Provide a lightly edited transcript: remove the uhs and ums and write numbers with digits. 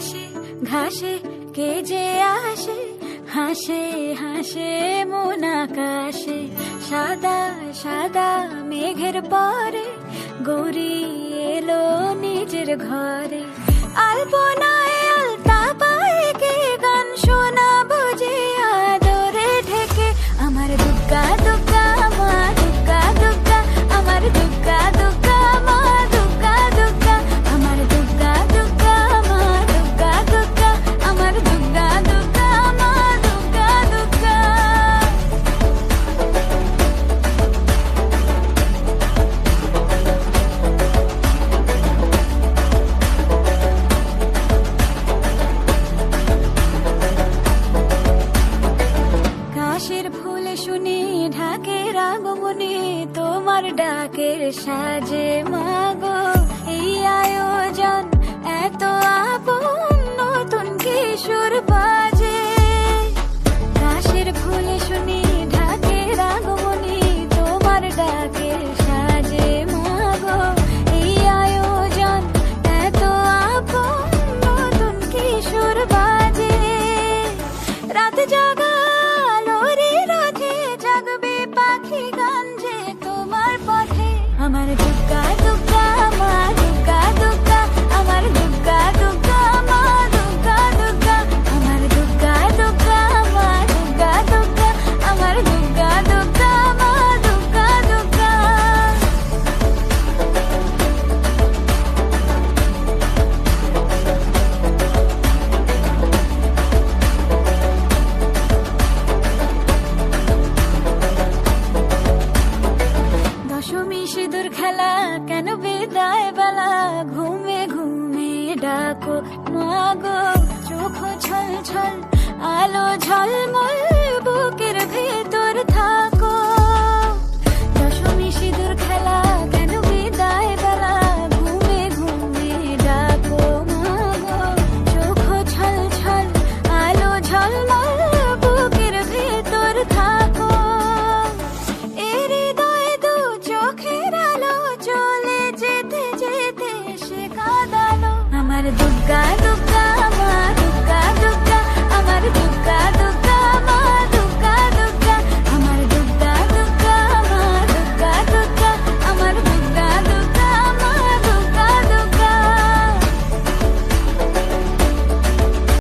ঘাসে ঘাসে কে যে আসে, হাসে হাসে মন আকাশে। সাদা সাদা মেঘের পরে গৌরী এলো নিজের ঘরে। আলপনায় আলতা পায়ে কে গান শোনাবো যে আদরে ঢেকে। আমার দুগ্গা দুগ্গা মা দুগ্গা দুগ্গা, আমার দুগ্গা দুগ্গা মা দুগ্গা দুগ্গা, আমার দুগ্গা দুগ্গা মা দুগ্গা দুগ্গা, আমার দুগ্গা দুগ্গা মা দুগ্গা দুগ্গা। কাশের ফুলে শুনি ঢাকের আগমনে, তোমার ডাকের সাজে মাগো এই আয়োজন এত আপন, নতুন কিশোর বাজে। কাশের ফুলে শুনি ঢাকের আগমনে, তোমার ডাকের সাজে মাগো এই আয়োজন এত আপন, নতুন কিশোর বাজে। রাত জাগা আলোরে রথে জাগবে পাখি গান যে তোমার পথে। আমার দুগ্গা দুগ্গা মা দুগ্গা দুগ্গা, আমার দুগ্গা দুগ্গা মা দুগ্গা দুগ্গা, আমার দুগ্গা দুগ্গা মা দুগ্গা দুগ্গা, আমার দুগ্গা দুগ্গা মা দুগ্গা দুগ্গা। দশমী সিঁদুর খেলা কেন বিদায় বেলা, ঘুমে ঘুমে ডাকো মাগো। চোখ ছল ছল আলো ঝলমল বুকের ভেতর থাক।